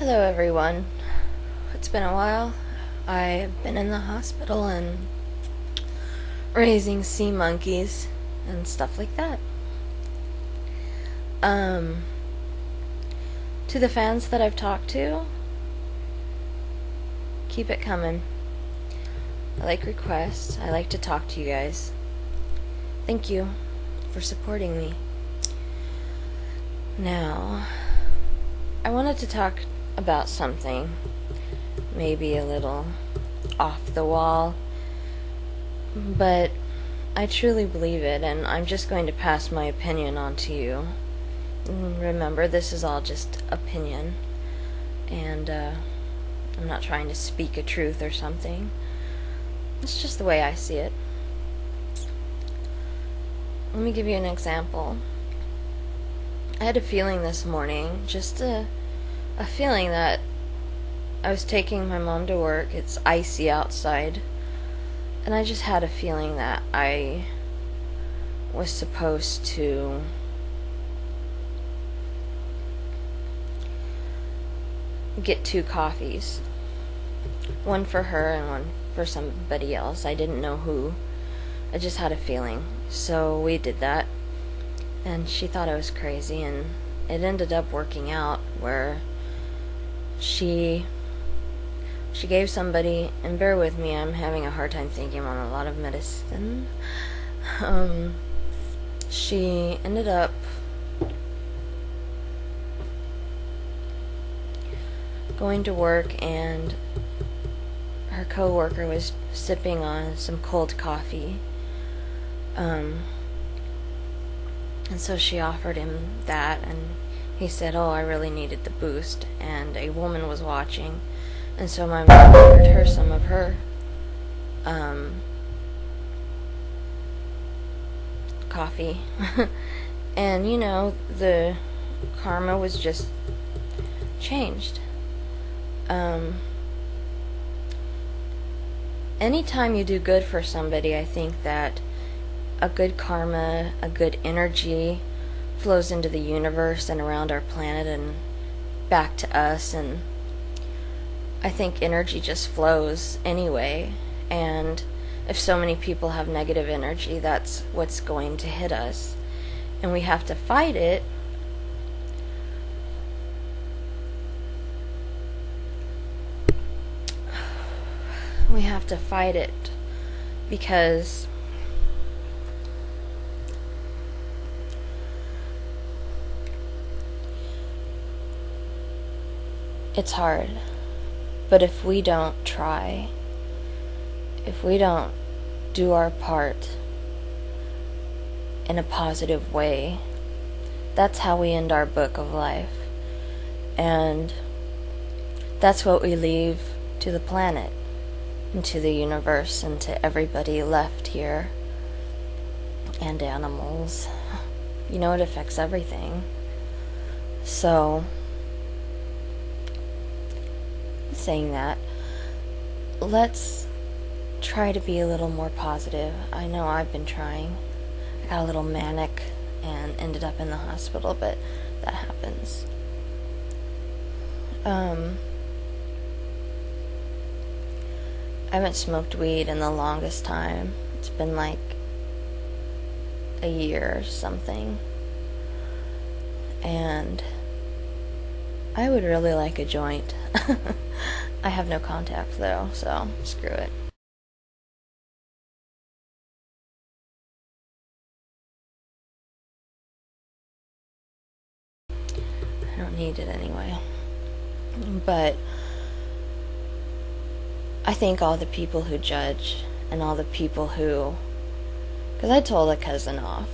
Hello everyone. It's been a while. I've been in the hospital and raising sea monkeys and stuff like that. To the fans that I've talked to, keep it coming. I like requests. I like to talk to you guys. Thank you for supporting me. Now, I wanted to talk about something maybe a little off the wall, but I truly believe it, and I'm just going to pass my opinion on to you. Remember, this is all just opinion, and I'm not trying to speak a truth or something. It's just the way I see it. Let me give you an example. I had a feeling this morning, just a feeling that I was taking my mom to work. It's icy outside, and I just had a feeling that I was supposed to get 2 coffees. One for her and one for somebody else. I didn't know who. I just had a feeling. So we did that, and she thought I was crazy, and it ended up working out where she gave somebody, and bear with me, I'm having a hard time thinking. I'm on a lot of medicine. She ended up going to work, and her co-worker was sipping on some cold coffee. And so she offered him that, and he said, "Oh, I really needed the boost," and a woman was watching, and so my mom offered her some of her coffee. And you know, the karma was just changed. Anytime you do good for somebody, I think that a good karma, a good energy flows into the universe and around our planet and back to us, and I think energy just flows anyway, and if so many people have negative energy, that's what's going to hit us, and we have to fight it. We have to fight it because it's hard. But if we don't try, if we don't do our part in a positive way, that's how we end our book of life. And that's what we leave to the planet, and to the universe, and to everybody left here, and animals. You know, it affects everything. So, saying that, let's try to be a little more positive. I know I've been trying. I got a little manic and ended up in the hospital, but that happens. I haven't smoked weed in the longest time. It's been like a year or something. And I would really like a joint. I have no contact though, so screw it. I don't need it anyway. But I think all the people who judge, and all the people who, because I told a cousin off.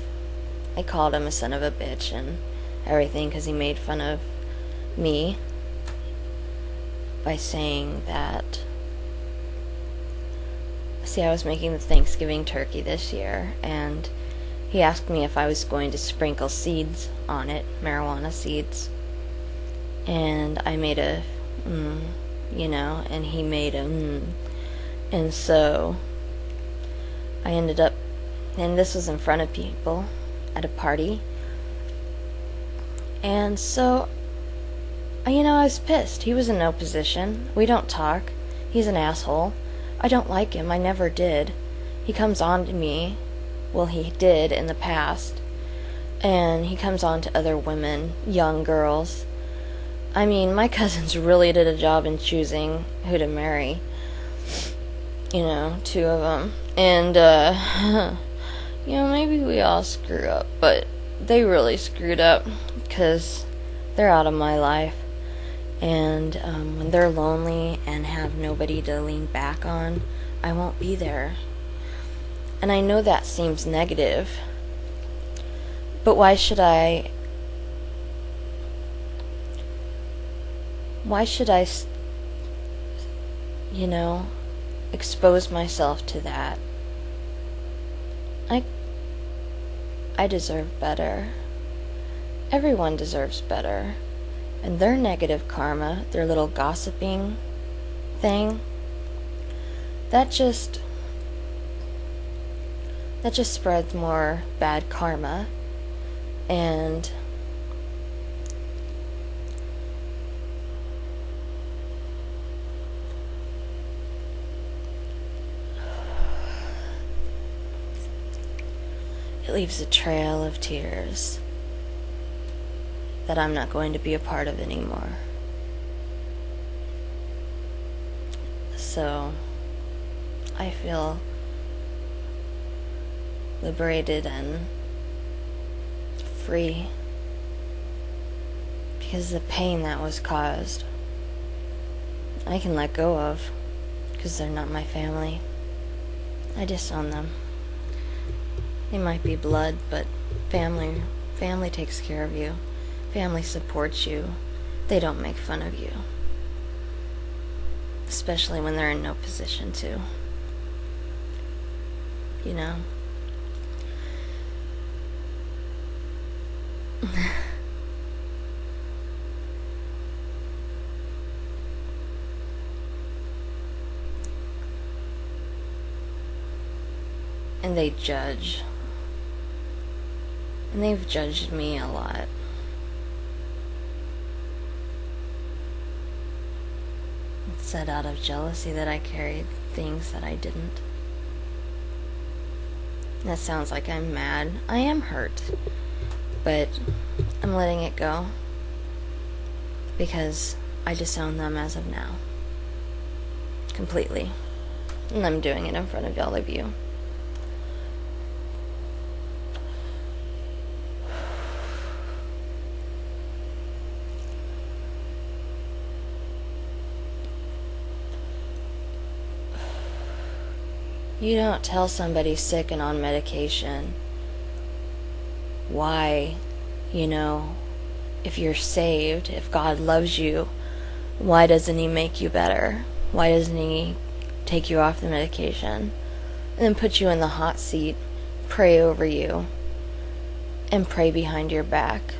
I called him a son of a bitch and everything because he made fun of me by saying that, see, I was making the Thanksgiving turkey this year, and he asked me if I was going to sprinkle seeds on it, marijuana seeds, and I made a you know, and he made a and so I ended up, and this was in front of people at a party, and so I was pissed. He was in no position. We don't talk. He's an asshole. I don't like him. I never did. He comes on to me. Well, he did in the past. And he comes on to other women, young girls. I mean, my cousins really did a job in choosing who to marry. 2 of them. And, maybe we all screw up, but they really screwed up because they're out of my life. And when they're lonely and have nobody to lean back on, I won't be there. And I know that seems negative, but why should I expose myself to that? I deserve better. Everyone deserves better. And their negative karma, their little gossiping thing, that just spreads more bad karma. And it leaves a trail of tears that I'm not going to be a part of anymore. So I feel liberated and free because the pain that was caused I can let go of because they're not my family. I disown them. They might be blood, but family takes care of you. Family supports you. They don't make fun of you. Especially when they're in no position to. And they judge. And they've judged me a lot. It said out of jealousy that I carried things that I didn't. That sounds like I'm mad. I am hurt. But I'm letting it go. Because I disown them as of now. Completely. And I'm doing it in front of all of you. You don't tell somebody sick and on medication why, if you're saved, if God loves you, why doesn't He make you better? Why doesn't He take you off the medication and then put you in the hot seat, pray over you, and pray behind your back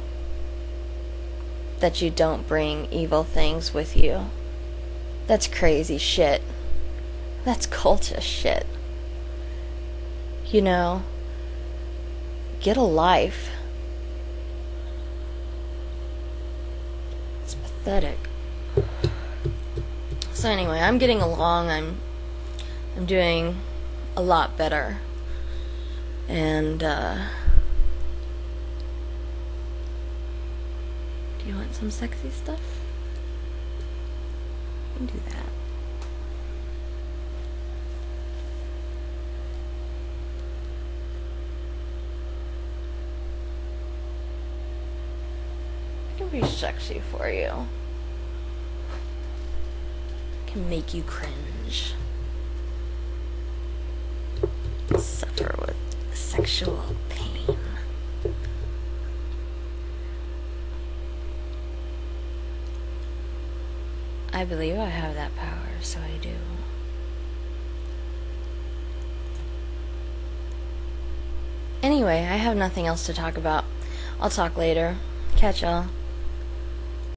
that you don't bring evil things with you? That's crazy shit. That's cultist shit. Get a life. It's pathetic. So anyway, I'm getting along. I'm doing a lot better. And do you want some sexy stuff? You can do that. Be sexy for you. Can make you cringe. Suffer with sexual pain. I believe I have that power, so I do. Anyway, I have nothing else to talk about. I'll talk later. Catch y'all.